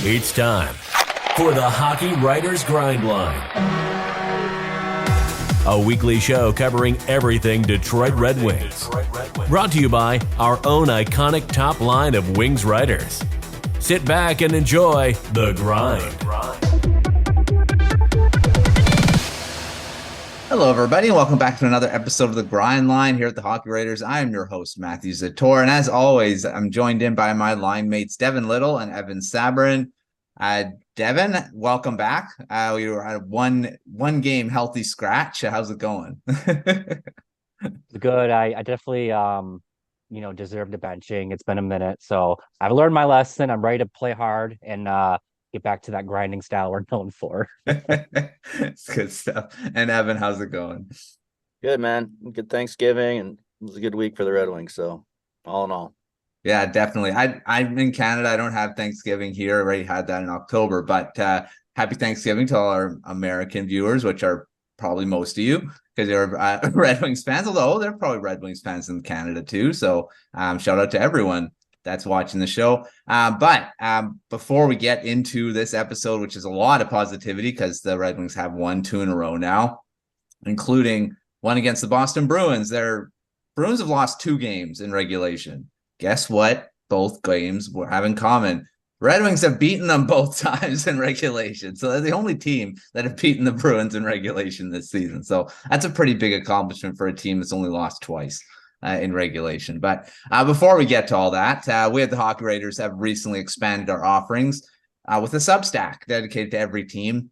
It's time for the Hockey Writers Grindline, a weekly show covering everything Detroit Red Wings. Brought to you by our own iconic top line of Wings writers. Sit back and enjoy The Grind. Hello, everybody, and welcome back to another episode of The Grind Line here at the Hockey Writers. I am your host, Matthew Zator, and as always, I'm joined in by my line mates, Devin Little and Evan Sabourin. Devin, welcome back. We were at a one game healthy scratch. How's it going? Good. I definitely deserved a benching. It's been a minute, so I've learned my lesson. I'm ready to play hard and get back to that grinding style we're known for. It's good stuff. And Evan, how's it going? Good, man. Good Thanksgiving, and it was a good week for the Red Wings. So all in all. Yeah, definitely. I'm in Canada. I don't have Thanksgiving here. I already had that in October, but happy Thanksgiving to all our American viewers, which are probably most of you because you're Red Wings fans, although they're probably Red Wings fans in Canada too. So shout out to everyone that's watching the show. But before we get into this episode, which is a lot of positivity because the Red Wings have won 2 in a row now, including one against the Boston Bruins. Their Bruins have lost 2 games in regulation. Guess what? Both games will have in common. Red Wings have beaten them both times in regulation. So they're the only team that have beaten the Bruins in regulation this season. So that's a pretty big accomplishment for a team that's only lost twice in regulation. But before we get to all that, we at the Hockey Writers have recently expanded our offerings with a Substack dedicated to every team.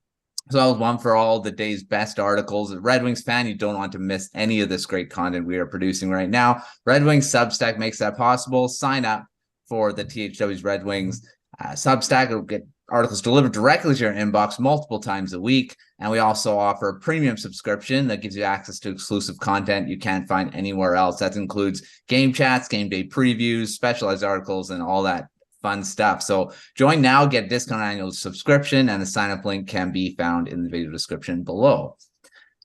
So that was one for all the day's best articles. As a Red Wings fan, you don't want to miss any of this great content we are producing right now. Red Wings Substack makes that possible. Sign up for the THW's Red Wings Substack. It'll get articles delivered directly to your inbox multiple times a week. And we also offer a premium subscription that gives you access to exclusive content you can't find anywhere else. That includes game chats, game day previews, specialized articles, and all that fun stuff. So join now, get a discount annual subscription, and the sign-up link can be found in the video description below.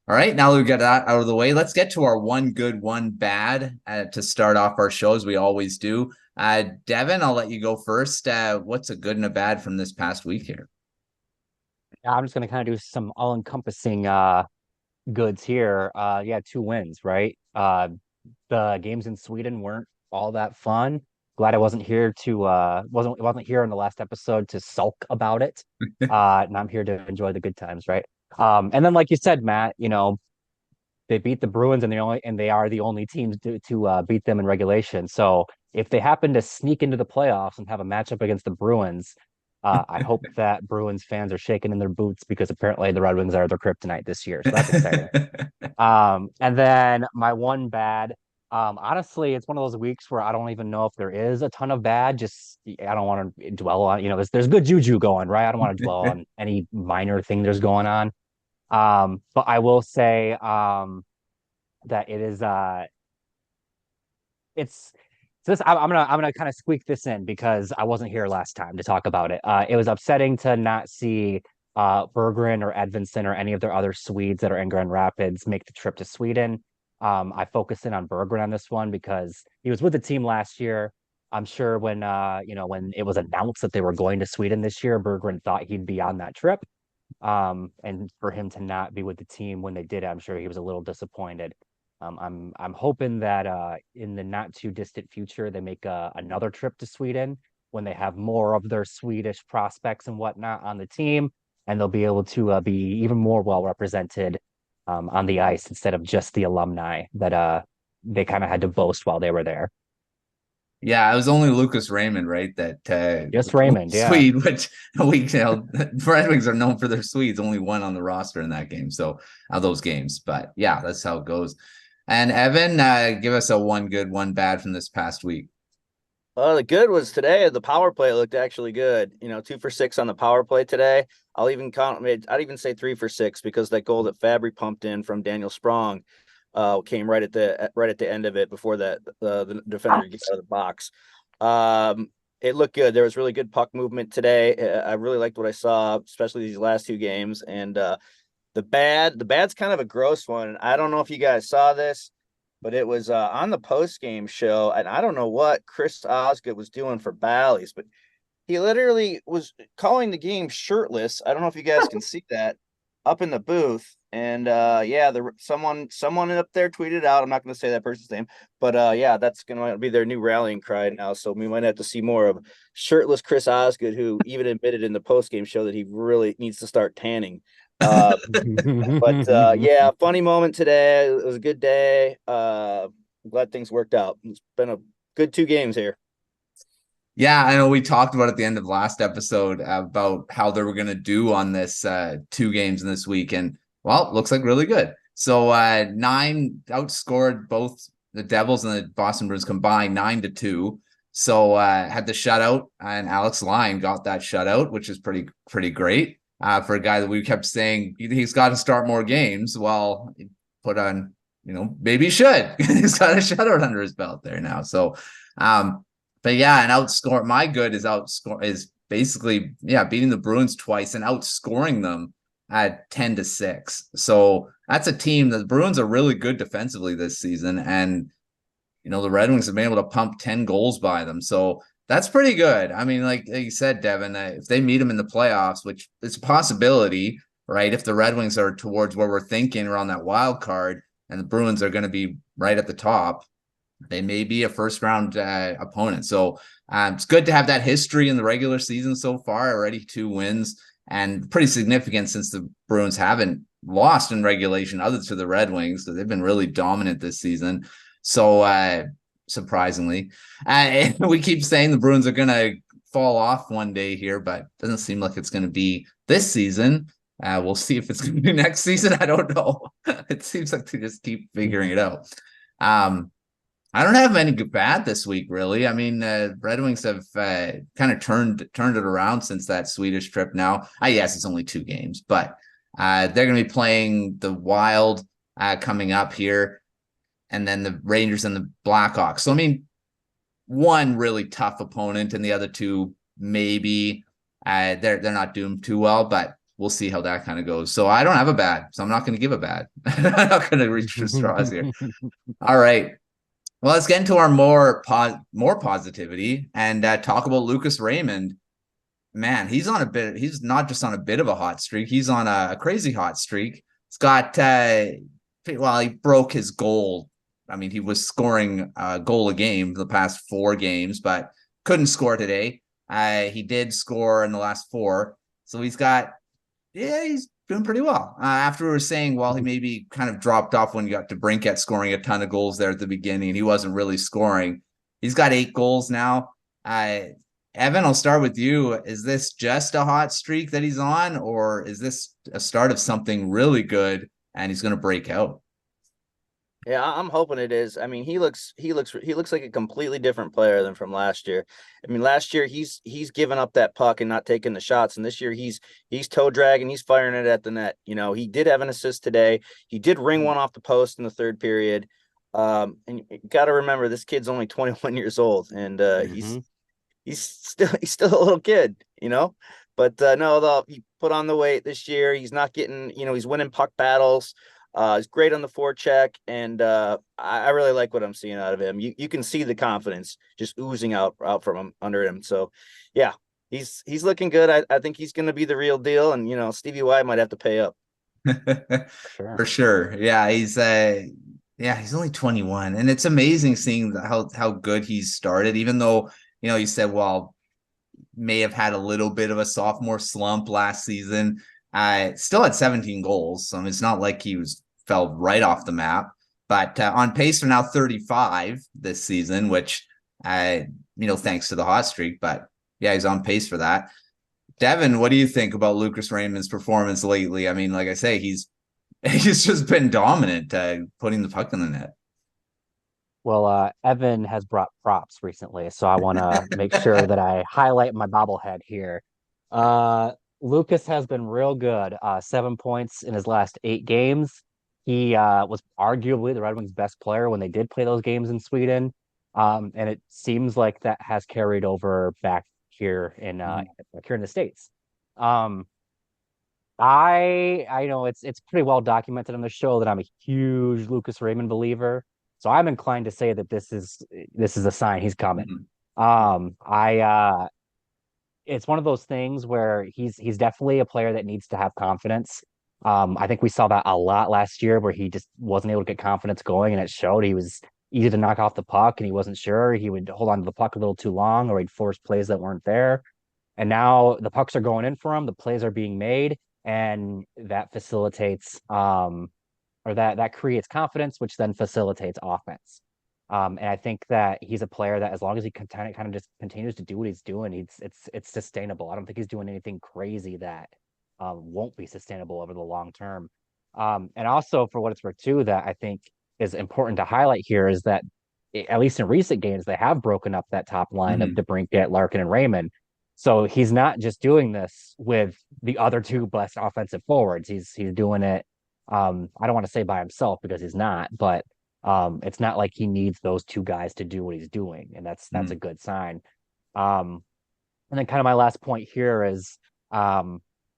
All right, now that we got that out of the way, let's get to our one good, one bad to start off our show, as we always do. Devin, I'll let you go first. What's a good and a bad from this past week here? I'm just gonna kind of do some all-encompassing goods here. 2 wins, right? The games in Sweden weren't all that fun. Glad I wasn't here to wasn't here in the last episode to sulk about it. And I'm here to enjoy the good times, right? And then like you said, Matt, they beat the Bruins and they are the only teams to beat them in regulation. So if they happen to sneak into the playoffs and have a matchup against the Bruins, I hope that Bruins fans are shaking in their boots because apparently the Red Wings are their kryptonite this year. So that's exciting. And then my one bad. Honestly, it's one of those weeks where I don't even know if there is a ton of bad. Just I don't want to dwell on, there's good juju going, right? I don't want to dwell on any minor thing there's going on. But I will say that it is it's this I'm gonna kind of squeak this in because I wasn't here last time to talk about it. It was upsetting to not see Berggren or Edvinsson or any of their other Swedes that are in Grand Rapids make the trip to Sweden. I focus in on Berggren on this one because he was with the team last year. I'm sure when it was announced that they were going to Sweden this year, Berggren thought he'd be on that trip. And for him to not be with the team when they did, I'm sure he was a little disappointed. I'm hoping that in the not too distant future they make another trip to Sweden when they have more of their Swedish prospects and whatnot on the team, and they'll be able to be even more well represented on the ice instead of just the alumni that they kind of had to boast while they were there. Yeah, it was only Lucas Raymond, right? That just Raymond, yeah. Swede, which Red Wings are known for their Swedes. Only one on the roster in that game, so those games. But yeah, that's how it goes. And Evan, give us a one good, one bad from this past week. The good was today. The power play looked actually good. 2 for 6 on the power play today. I'd even say 3 for 6 because that goal that Fabry pumped in from Daniel Sprong came right at the end of it before the defender gets out of the box. It looked good. There was really good puck movement today. I really liked what I saw, especially these last 2 games. And the bad's kind of a gross one. I don't know if you guys saw this, but it was on the post-game show, and I don't know what Chris Osgood was doing for Bally's, but he literally was calling the game shirtless. I don't know if you guys can see that up in the booth. And yeah, someone up there tweeted out. I'm not going to say that person's name, but yeah, that's going to be their new rallying cry now. So we might have to see more of shirtless Chris Osgood, who even admitted in the post game show that he really needs to start tanning. But yeah, funny moment today. It was a good day. I'm glad things worked out. It's been a good 2 games here. Yeah, I know we talked about at the end of last episode about how they were going to do on this 2 games in this week. And well, looks like really good. So 9 outscored both the Devils and the Boston Bruins combined 9-2. So had the shutout, and Alex Lyon got that shutout, which is pretty great for a guy that we kept saying he's got to start more games. Well, he put on, maybe he should. He's got a shutout under his belt there now. So but yeah, and outscore my good is basically beating the Bruins twice and outscoring them at 10-6. So that's a team that the Bruins are really good defensively this season, and the Red Wings have been able to pump 10 goals by them. So that's pretty good. I mean, like you said, Devin, if they meet them in the playoffs, which is a possibility, right? If the Red Wings are towards where we're thinking around that wild card, and the Bruins are going to be right at the top, they may be a first round opponent. So it's good to have that history in the regular season so far. Already 2 wins, and pretty significant since the Bruins haven't lost in regulation other to the Red Wings, because they've been really dominant this season. So surprisingly, we keep saying the Bruins are going to fall off one day here, but it doesn't seem like it's going to be this season. We'll see if it's going to be next season. I don't know. It seems like they just keep figuring it out. I don't have any bad this week, really. I mean, Red Wings have kind of turned it around since that Swedish trip now. Yes, it's only 2 games, but they're going to be playing the Wild coming up here, and then the Rangers and the Blackhawks. So, I mean, one really tough opponent, and the other 2 maybe they're not doomed too well, but we'll see how that kind of goes. So I don't have a bad, so I'm not going to give a bad. I'm not going to reach for straws here. All right. Well, let's get into our more positivity and talk about Lucas Raymond. Man, he's not just on a bit of a hot streak. He's on a crazy hot streak. He's got, he broke his goal. I mean, he was scoring a goal a game the past 4 games, but couldn't score today. He did score in the last 4. So he's doing pretty well. After we were saying, well, he maybe kind of dropped off when you got to Brinkett scoring a ton of goals there at the beginning, and he wasn't really scoring. He's got 8 goals now. Evan, I'll start with you. Is this just a hot streak that he's on, or is this a start of something really good and he's going to break out? Yeah, I'm hoping it is. I mean, he looks like a completely different player than from last year. I mean, last year he's given up that puck and not taking the shots, and this year he's toe dragging, he's firing it at the net. He did have an assist today. He did ring one off the post in the 3rd period. And you got to remember, this kid's only 21 years old, and he's still a little kid, But no, he put on the weight this year. He's not getting, he's winning puck battles. He's great on the forecheck, and I really like what I'm seeing out of him. You can see the confidence just oozing out from him under him. So, yeah, he's looking good. I think he's going to be the real deal, and Stevie Y might have to pay up. For sure. Yeah, he's only 21, and it's amazing seeing how good he's started. Even though you said, well, may have had a little bit of a sophomore slump last season. Still had 17 goals. So it's not like he fell right off the map, but on pace for now 35 this season, which, thanks to the hot streak, but yeah, he's on pace for that. Devin, what do you think about Lucas Raymond's performance lately? I mean, like I say, he's just been dominant, putting the puck in the net. Well, Evan has brought props recently, so I want to make sure that I highlight my bobblehead here. Lucas has been real good. 7 points in his last 8 games. He was arguably the Red Wings' best player when they did play those games in Sweden. And it seems like that has carried over back here in the States. I know it's pretty well documented on the show that I'm a huge Lucas Raymond believer. So I'm inclined to say that this is a sign he's coming. it's one of those things where he's definitely a player that needs to have confidence. I think we saw that a lot last year where he just wasn't able to get confidence going, and it showed. He was easy to knock off the puck, and he wasn't sure. He would hold on to the puck a little too long, or he'd force plays that weren't there. And now the pucks are going in for him, the plays are being made, and that facilitates or that creates confidence, which then facilitates offense. And I think that he's a player that as long as he kind of just continues to do what he's doing, it's sustainable. I don't think he's doing anything crazy that won't be sustainable over the long term. And also for what it's worth too, that I think is important to highlight here is that at least in recent games, they have broken up that top line of DeBrincat, Larkin, and Raymond. So he's not just doing this with the other two best offensive forwards. He's doing it. I don't want to say by himself because he's not, but it's not like he needs those two guys to do what he's doing, and that's a good sign. And then kind of my last point here is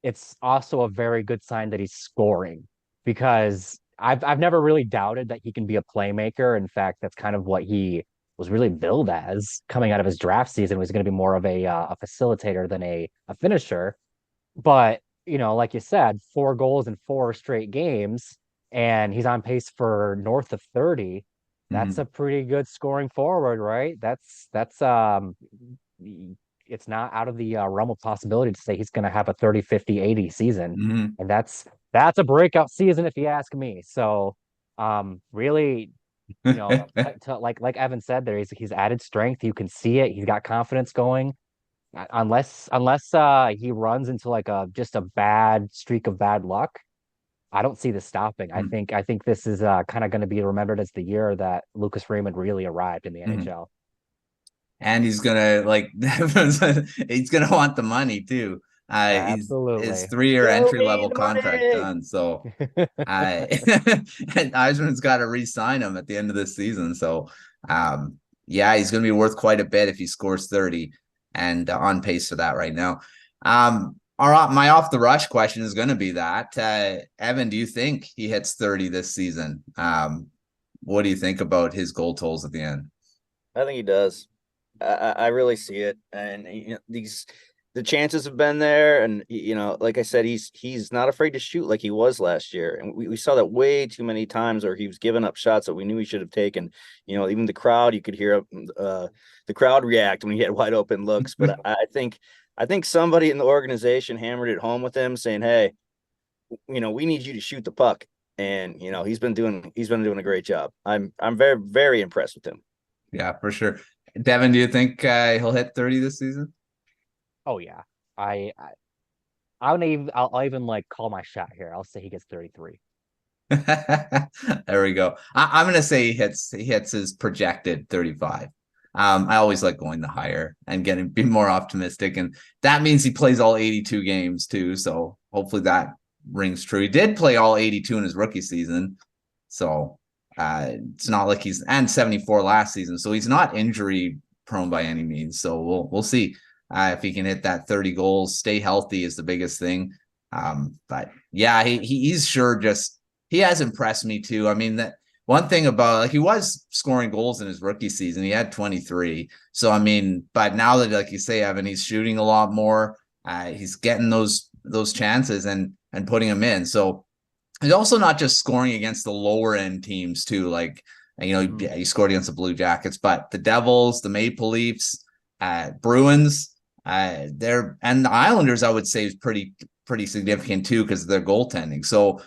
it's also a very good sign that he's scoring, because I've never really doubted that he can be a playmaker. In fact, that's kind of what he was really billed as coming out of his draft season. Was going to be more of a facilitator than a finisher. But like you said, 4 goals in 4 straight games, and he's on pace for north of 30. That's a pretty good scoring forward, right? That's it's not out of the realm of possibility to say he's going to have a 30, 50, 80 season. And that's a breakout season if you ask me. So really, like Evan said there, he's added strength. You can see it. He's got confidence going. Unless he runs into like just a bad streak of bad luck, I don't see this stopping. I think this is kind of going to be remembered as the year that Lucas Raymond really arrived in the NHL. And he's gonna he's gonna want the money too. Absolutely. His 3-year entry level contract done. So and Yzerman's got to re-sign him at the end of this season. So yeah, he's gonna be worth quite a bit if he scores 30, and on pace for that right now. My off the rush question is going to be that Evan, do you think he hits 30 this season? What do you think about his goal totals at the end? I think he does. I really see it, and the chances have been there, and like I said, he's not afraid to shoot like he was last year, and we saw that way too many times where he was giving up shots that we knew he should have taken. Even the crowd, you could hear the crowd react when he had wide open looks. But I think somebody in the organization hammered it home with him, saying, "Hey, we need you to shoot the puck," and he's been doing a great job. I'm very, very impressed with him. Yeah, for sure. Devin, do you think he'll hit 30 this season? Oh yeah, I'll even like call my shot here. I'll say he gets 33. There we go. I'm gonna say he hits his projected 35. I always like going the higher and be more optimistic, and that means he plays all 82 games too. So hopefully that rings true. He did play all 82 in his rookie season, so it's not like and 74 last season. So he's not injury prone by any means. So we'll see if he can hit that 30 goals. Stay healthy is the biggest thing. But yeah, he's sure he has impressed me too. I mean, that one thing about he was scoring goals in his rookie season, he had 23. So I mean, but now that, like you say, Evan, he's shooting a lot more. He's getting those chances and putting them in. So he's also not just scoring against the lower end teams too. Like he scored against the Blue Jackets, but the Devils, the Maple Leafs, Bruins, and the Islanders, I would say, is pretty significant too because of their goaltending. So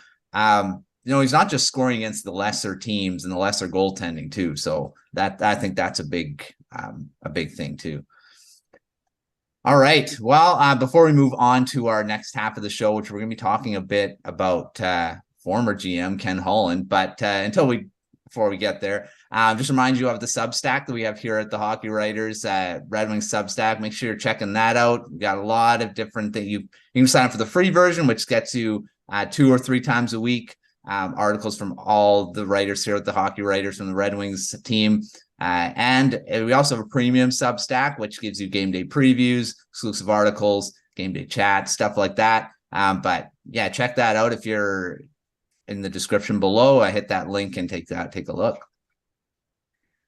he's not just scoring against the lesser teams and the lesser goaltending too. So that I think that's a big thing too. All right. Well, before we move on to our next half of the show, which we're going to be talking a bit about former GM Ken Holland, but before we get there, just remind you of the Substack that we have here at the Hockey Writers, Red Wings Substack. Make sure you're checking that out. We've got a lot of different things. You can sign up for the free version, which gets you 2 or 3 times a week. Articles from all the writers here at the Hockey Writers from the Red Wings team. And we also have a premium Substack, which gives you game day previews, exclusive articles, game day chat, stuff like that. But yeah, check that out if you're in the description below. I hit that link and take a look.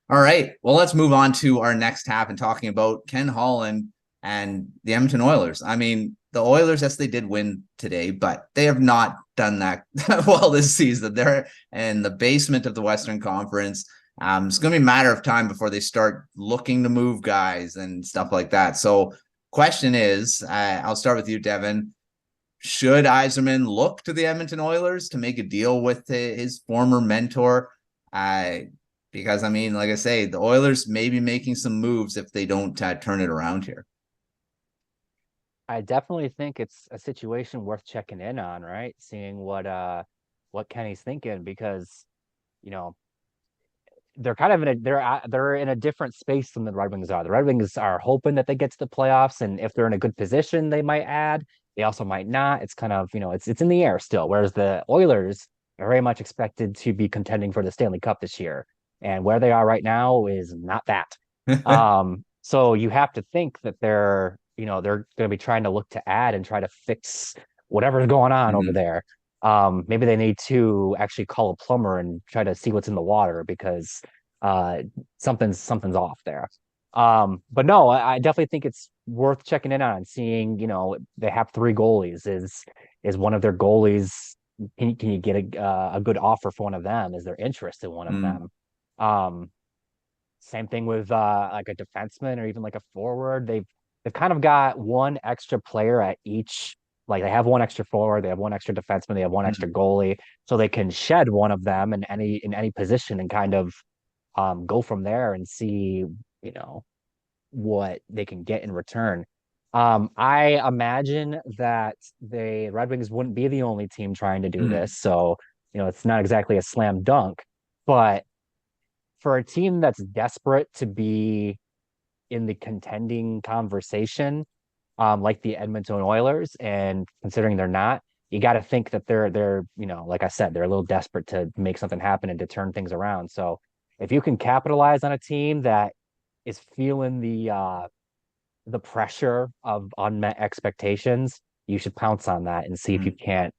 All right. Well, let's move on to our next half and talking about Ken Holland. and the Edmonton Oilers. I mean, the Oilers, yes, they did win today, but they have not done that well this season. They're in the basement of the Western Conference. It's going to be a matter of time before they start looking to move guys and stuff like that. So question is, I'll start with you, Devin. Should Yzerman look to the Edmonton Oilers to make a deal with his former mentor? Because, I mean, like I say, the Oilers may be making some moves if they don't turn it around here. I definitely think it's a situation worth checking in on, right? Seeing what Kenny's thinking, because, you know, they're kind of in a they're in a different space than the Red Wings are. The Red Wings are hoping that they get to the playoffs, and if they're in a good position, they might add. They also might not. It's kind of, it's in the air still. Whereas the Oilers are very much expected to be contending for the Stanley Cup this year, and where they are right now is not that. So you have to think that they're going to be trying to look to add and try to fix whatever's going on over there. Maybe they need to actually call a plumber and try to see what's in the water, because something's off there. But no, I definitely think it's worth checking in on, seeing, they have 3 goalies. Is one of their goalies, can you get a good offer for one of them? Is there interest in one of them? Same thing with like a defenseman or even like a forward. They've kind of got one extra player at each. Like, they have one extra forward, they have one extra defenseman, they have one extra goalie, so they can shed one of them in any position and kind of go from there and see, what they can get in return. I imagine that the Red Wings wouldn't be the only team trying to do this, so it's not exactly a slam dunk, but for a team that's desperate to be in the contending conversation, like the Edmonton Oilers, and considering they're not, you got to think that they're like I said, they're a little desperate to make something happen and to turn things around. So if you can capitalize on a team that is feeling the pressure of unmet expectations, you should pounce on that and see if you can't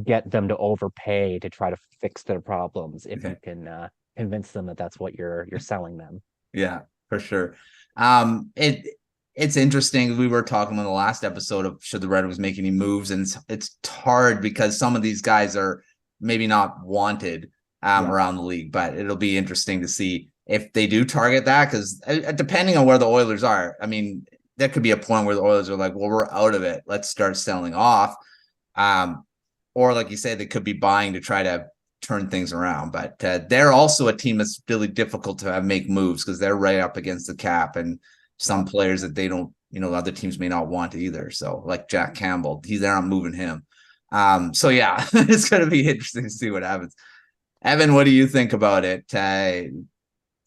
get them to overpay to try to fix their problems, if you can convince them that that's what you're selling them. Yeah, for sure. It's interesting. We were talking in the last episode of should the Red Wings make any moves, and it's hard because some of these guys are maybe not wanted around the league, but it'll be interesting to see if they do target that, because depending on where the Oilers are, I mean, there could be a point where the Oilers are like, well, we're out of it, let's start selling off. Or like you said, they could be buying to try to turn things around, but they're also a team that's really difficult to make moves because they're right up against the cap, and some players that they don't, other teams may not want either. So like Jack Campbell, they're not moving him. So yeah, it's going to be interesting to see what happens. Evan, what do you think about it?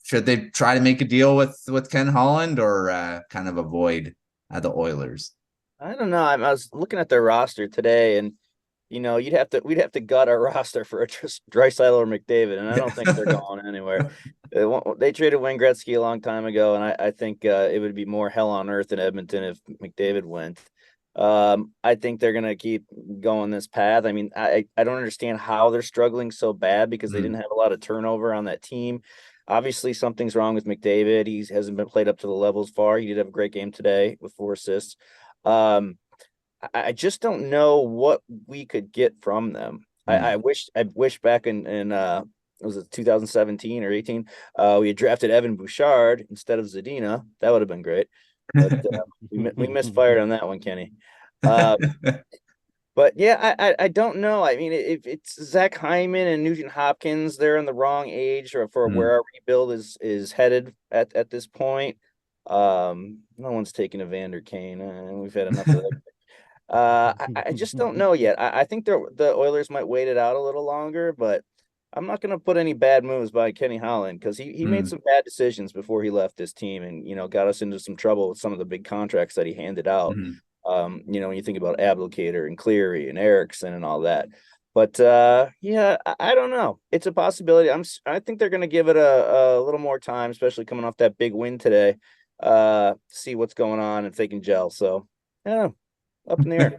Should they try to make a deal with Ken Holland, or kind of avoid the Oilers? I don't know. I was looking at their roster today, and we'd have to gut our roster for a Draisaitl or McDavid, and I don't think they're going anywhere. They traded Wayne Gretzky a long time ago, and I think it would be more hell on earth in Edmonton if McDavid went. I think they're gonna keep going this path. I mean, I don't understand how they're struggling so bad, because they didn't have a lot of turnover on that team. Obviously, something's wrong with McDavid. He hasn't been played up to the levels far. He did have a great game today with 4 assists. I just don't know what we could get from them. I wish back in was it 2017 or 18? We had drafted Evan Bouchard instead of Zadina. That would have been great. But we misfired on that one, Kenny. But yeah, I don't know. I mean, if it's Zach Hyman and Nugent Hopkins, they're in the wrong age for where our rebuild is headed at this point. No one's taking a Vander Kane, and we've had enough of that. I just don't know yet. I think the Oilers might wait it out a little longer, but I'm not going to put any bad moves by Kenny Holland, because he made some bad decisions before he left this team, and got us into some trouble with some of the big contracts that he handed out. When you think about Abdelkader and Cleary and Eriksson and all that. But yeah, I don't know. It's a possibility. I think they're going to give it a little more time, especially coming off that big win today. See what's going on if they can gel. So yeah, up in the air.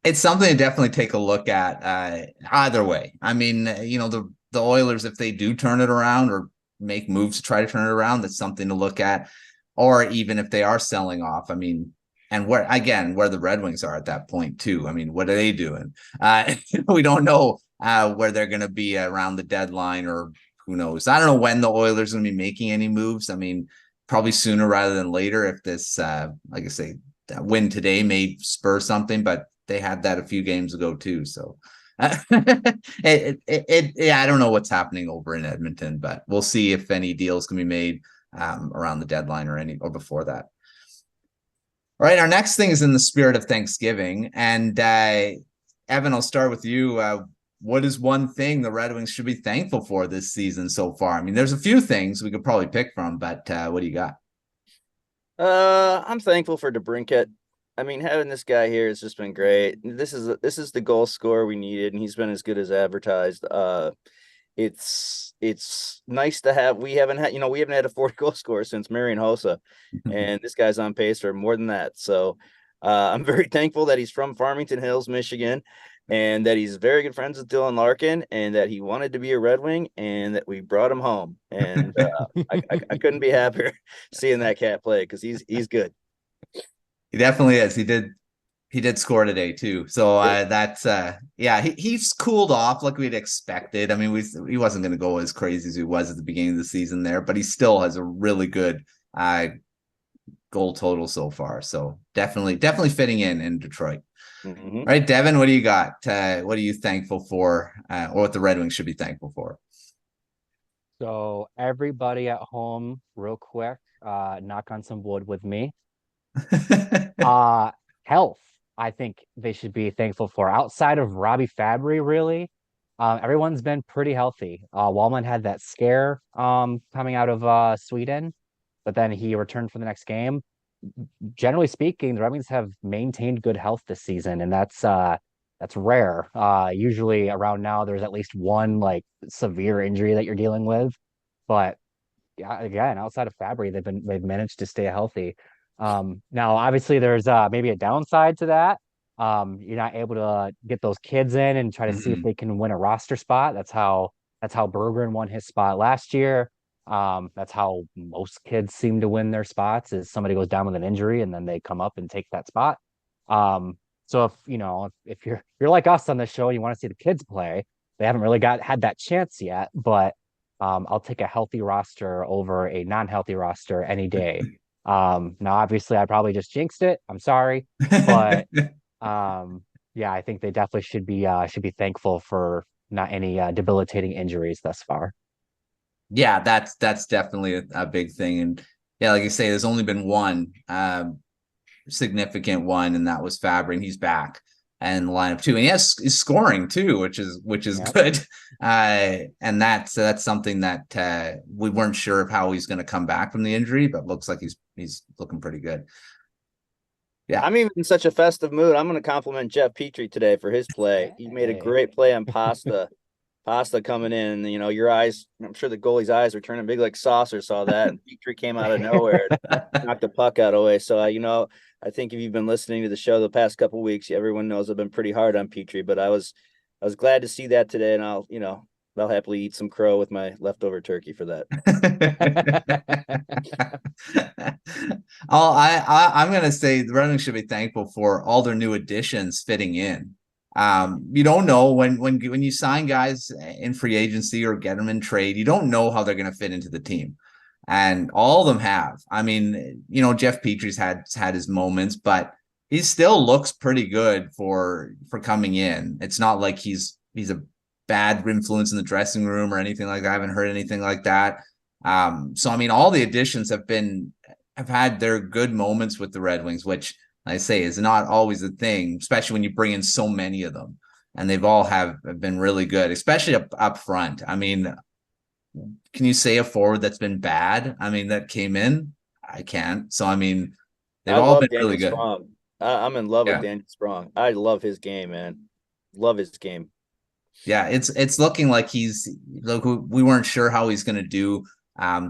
It's something to definitely take a look at either way. I mean, the Oilers, if they do turn it around or make moves to try to turn it around, that's something to look at. or even if they are selling off, I mean, and where the Red Wings are at that point too. I mean, what are they doing? We don't know where they're going to be around the deadline, or who knows. I don't know when the Oilers are going to be making any moves. I mean, probably sooner rather than later if this, like I say, that win today may spur something, but they had that a few games ago too. So yeah, I don't know what's happening over in Edmonton, but we'll see if any deals can be made around the deadline or before that. All right, our next thing is in the spirit of Thanksgiving, and Evan, I'll start with you. What is one thing the Red Wings should be thankful for this season so far? I mean, there's a few things we could probably pick from, but what do you got? I'm thankful for DeBrincat. I mean, having this guy here has just been great. This is the goal scorer we needed, and he's been as good as advertised. It's nice to have. We haven't had a 40 goal scorer since Marian Hossa, and this guy's on pace for more than that. So I'm very thankful that he's from Farmington Hills, Michigan, and that he's very good friends with Dylan Larkin, and that he wanted to be a Red Wing, and that we brought him home. And I couldn't be happier seeing that cat play, because he's good. He definitely is. He did score today too. So that's he's cooled off like we'd expected. I mean, he wasn't going to go as crazy as he was at the beginning of the season there, but he still has a really good goal total so far. So definitely fitting in Detroit. Mm-hmm. All right, Devin, what do you got? What are you thankful for, or what the Red Wings should be thankful for? So everybody at home, real quick, knock on some wood with me. Health, I think they should be thankful for. Outside of Robbie Fabry, really, everyone's been pretty healthy. Wallman had that scare coming out of Sweden, but then he returned for the next game. Generally speaking, the Red Wings have maintained good health this season, and that's rare. Usually around now, there's at least one like severe injury that you're dealing with. But yeah, again, outside of Fabry, they've managed to stay healthy. Now, obviously, there's maybe a downside to that. You're not able to get those kids in and try to see if they can win a roster spot. That's how Berggren won his spot last year. That's how most kids seem to win their spots, is somebody goes down with an injury and then they come up and take that spot. So if you're like us on the show and you want to see the kids play, they haven't really had that chance yet, but I'll take a healthy roster over a non-healthy roster any day. Now obviously I probably just jinxed it. I'm sorry. But yeah, I think they definitely should be thankful for not any debilitating injuries thus far. Yeah, that's definitely a big thing. And yeah, like you say, there's only been one significant one, and that was Fabry, and he's back and lineup too. And he's scoring too, which is good. And that's something that we weren't sure of how he's going to come back from the injury, but looks like he's looking pretty good. Yeah. I'm even in such a festive mood. I'm going to compliment Jeff Petrie today for his play. He made a great play on Pasta. Pasta coming in, your eyes, I'm sure the goalie's eyes were turning big like saucers, saw that, and Petrie came out of nowhere and knocked the puck out of the way. So, I think if you've been listening to the show the past couple of weeks, everyone knows I've been pretty hard on Petrie, but I was glad to see that today, and I'll happily eat some crow with my leftover turkey for that. I'm going to say the Red Wings should be thankful for all their new additions fitting in. You don't know when you sign guys in free agency or get them in trade, you don't know how they're going to fit into the team. And all of them have. I mean, Jeff Petrie's had his moments, but he still looks pretty good for coming in. It's not like he's a bad influence in the dressing room or anything like that. I haven't heard anything like that. So I mean, all the additions have had their good moments with the Red Wings, which I say is not always a thing, especially when you bring in so many of them, and they've all have been really good, especially up front. I mean, can you say a forward that's been bad? I mean, that came in, I can't. So I mean, they've all been really good. I'm in love with Daniel Sprong. I love his game, man. Love his game. Yeah, it's looking like we weren't sure how he's going to do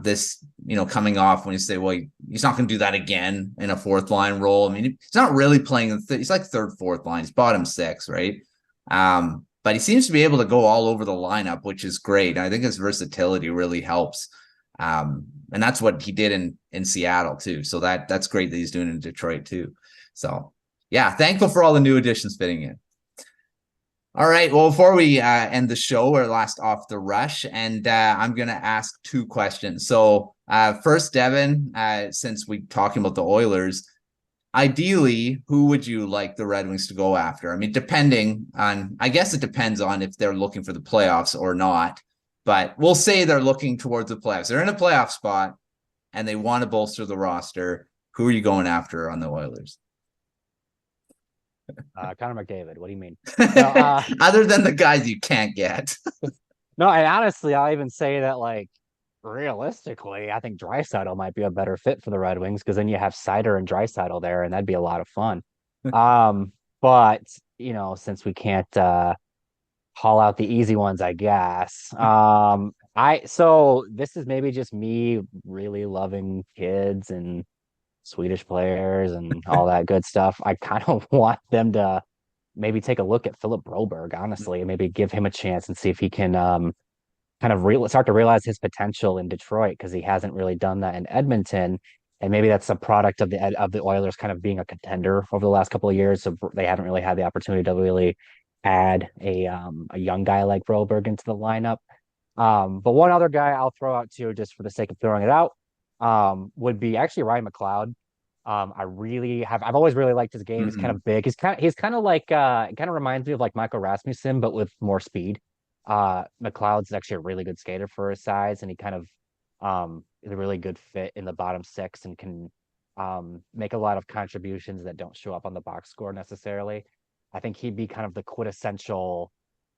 this, coming off, when you say, well, he's not going to do that again in a fourth line role. I mean, he's not really playing. He's like third, fourth line. He's bottom six, right? But he seems to be able to go all over the lineup, which is great. I think his versatility really helps. And that's what he did in Seattle too. So that's great that he's doing in Detroit too. So yeah, thankful for all the new additions fitting in. All right. Well, before we end the show, we're last off the rush, and I'm going to ask 2 questions. So first, Devin, since we're talking about the Oilers, ideally, who would you like the Red Wings to go after? I mean, I guess it depends on if they're looking for the playoffs or not, but we'll say they're looking towards the playoffs. They're in a playoff spot and they want to bolster the roster. Who are you going after on the Oilers? Connor McDavid. What do you mean? No, other than the guys you can't get. No, and honestly, I'll even say that, like, realistically, I think Draisaitl might be a better fit for the Red Wings, because then you have Seider and Draisaitl there, and that'd be a lot of fun. But since we can't haul out the easy ones, I guess. So this is maybe just me really loving kids and Swedish players and all that good stuff. I kind of want them to maybe take a look at Philip Broberg, honestly, and maybe give him a chance and see if he can kind of start to realize his potential in Detroit, because he hasn't really done that in Edmonton. And maybe that's a product of the Oilers kind of being a contender over the last couple of years. So they haven't really had the opportunity to really add a young guy like Broberg into the lineup. But one other guy I'll throw out too, just for the sake of throwing it out, would be actually Ryan McLeod. I've always really liked his game. He's kind of big. He's kind of like, it kind of reminds me of like Michael Rasmussen, but with more speed. McLeod's actually a really good skater for his size, and he kind of is a really good fit in the bottom 6 and can make a lot of contributions that don't show up on the box score necessarily. I think he'd be kind of the quintessential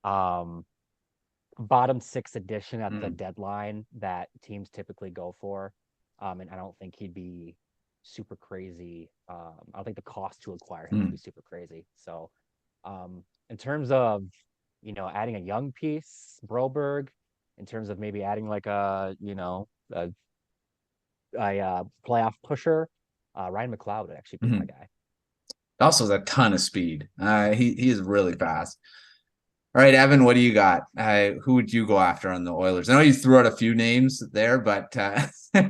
bottom 6 addition at the deadline that teams typically go for. And I don't think he'd be super crazy. I don't think the cost to acquire him would be super crazy. So in terms of, adding a young piece, Broberg, in terms of maybe adding like a playoff pusher, Ryan McLeod would actually be my guy. Also has a ton of speed. He is really fast. All right, Evan, what do you got? Who would you go after on the Oilers? I know you threw out a few names there, but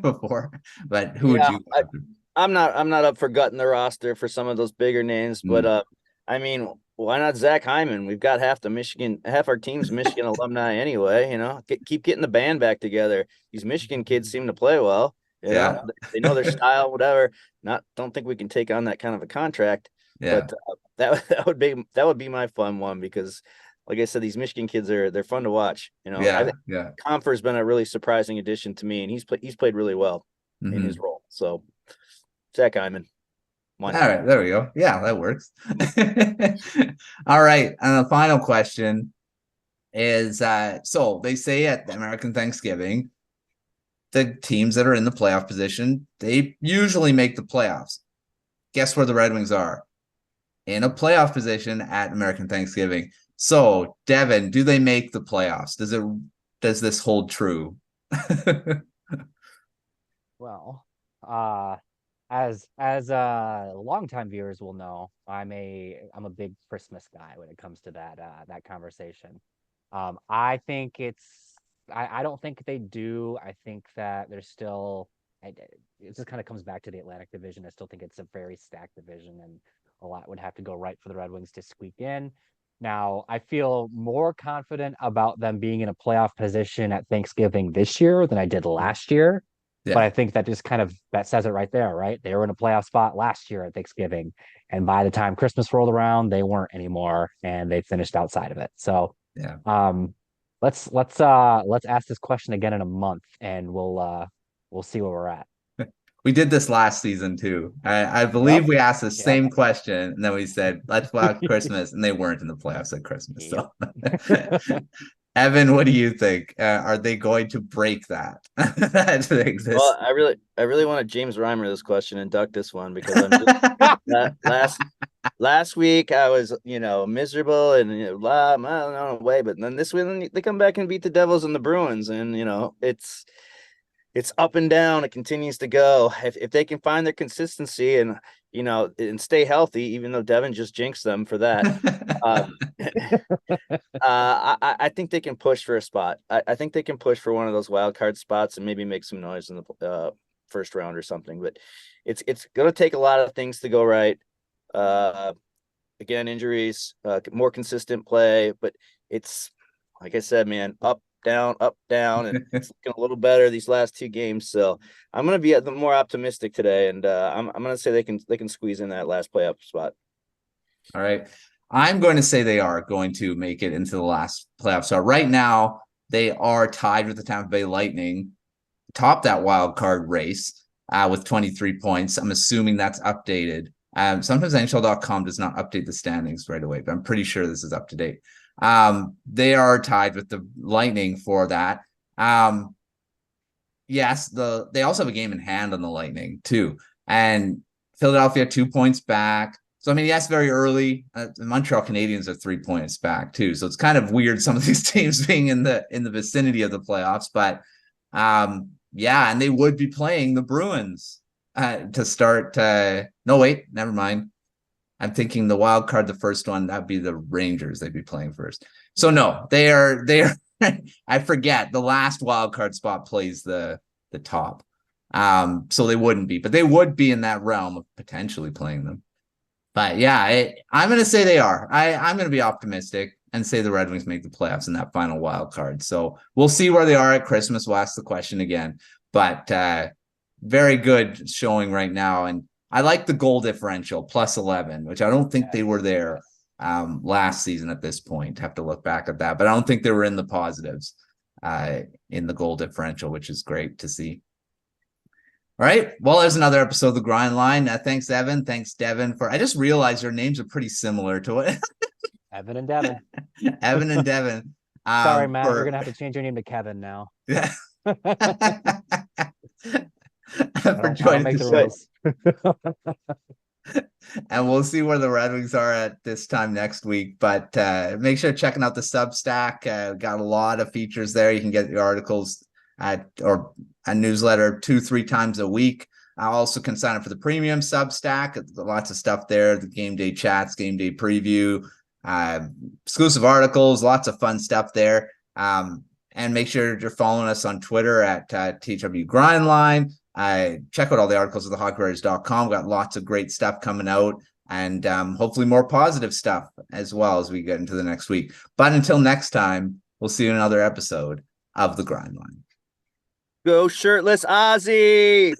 before, but who would you go after? I'm not up for gutting the roster for some of those bigger names, but I mean, why not Zach Hyman? We've got half our team's Michigan alumni anyway. Keep getting the band back together. These Michigan kids seem to play well. You know? They know their style, whatever. Don't think we can take on that kind of a contract. Yeah. But that would be my fun one, because, like I said, these Michigan kids they're fun to watch. I think Comfer's been a really surprising addition to me, and he's played really well in his role. So Zach Hyman. All right, there we go. Yeah, that works. All right, and the final question is: so they say at the American Thanksgiving, the teams that are in the playoff position, they usually make the playoffs. Guess where the Red Wings are? In a playoff position at American Thanksgiving. So, Devin, do they make the playoffs? Does this hold true? Well, as longtime viewers will know, I'm a big Christmas guy when it comes to that conversation. I think I don't think they do. I think that there's still, it just kind of comes back to the Atlantic Division. I still think it's a very stacked division, and a lot would have to go right for the Red Wings to squeak in. Now, I feel more confident about them being in a playoff position at Thanksgiving this year than I did last year. Yeah. But I think that just that says it right there, right? They were in a playoff spot last year at Thanksgiving, and by the time Christmas rolled around, they weren't anymore, and they finished outside of it. So, yeah. Let's ask this question again in a month, and we'll see where we're at. We did this last season too. I believe we asked the same question, and then we said, let's watch Christmas, and they weren't in the playoffs at Christmas. So, Evan, what do you think? Are they going to break that? Well, I really want to James Reimer this question and duck this one, because last week I was, miserable and I don't know way, but then this week they come back and beat the Devils and the Bruins, and it's up and down. It continues to go. If they can find their consistency, and and stay healthy, even though Devin just jinxed them for that. I think they can push for a spot. I think they can push for one of those wild card spots and maybe make some noise in the first round or something. But it's going to take a lot of things to go right. Again, injuries, more consistent play, but it's like I said, man, up, down, and it's looking a little better these last 2 games. So I'm going to be the more optimistic today, and I'm going to say they can squeeze in that last playoff spot. All right. I'm going to say they are going to make it into the last playoff spot. Right now, they are tied with the Tampa Bay Lightning, top that wild card race with 23 points. I'm assuming that's updated. Sometimes NHL.com does not update the standings right away, but I'm pretty sure this is up to date. They are tied with the Lightning for that. Yes, they also have a game in hand on the Lightning too. And Philadelphia 2 points back. So, I mean, yes, very early. The Montreal Canadiens are 3 points back too. So it's kind of weird some of these teams being in the vicinity of the playoffs. But yeah, and they would be playing the Bruins to start. No, wait, never mind. I'm thinking the wild card, the first one, that'd be the Rangers. They'd be playing first. So no, they are. I forget the last wild card spot plays the top. So they wouldn't be, but they would be in that realm of potentially playing them. But yeah, I'm going to say they are. I'm going to be optimistic and say the Red Wings make the playoffs in that final wild card. So we'll see where they are at Christmas. We'll ask the question again. But very good showing right now. And I like the goal differential, plus 11, which I don't think they were there last season at this point. Have to look back at that. But I don't think they were in the positives in the goal differential, which is great to see. All right. Well, there's another episode of The Grind Line. Thanks, Evan. Thanks, Devin. I just realized your names are pretty similar to it. Evan and Devin. Evan and Devin. Sorry, Matt. You're going to have to change your name to Kevin now. Yeah. I don't make the rules. And we'll see where the Red Wings are at this time next week. But make sure checking out the Substack. Got a lot of features there. You can get the articles or a newsletter 2-3 times a week. I also can sign up for the premium Substack. Lots of stuff there. The game day chats, game day preview, exclusive articles, lots of fun stuff there. And make sure you're following us on Twitter at THW Grindline. Check out all the articles at thehockeywriters.com. Got lots of great stuff coming out, and hopefully more positive stuff as well as we get into the next week. But until next time, we'll see you in another episode of The Grindline. Go shirtless Ozzy!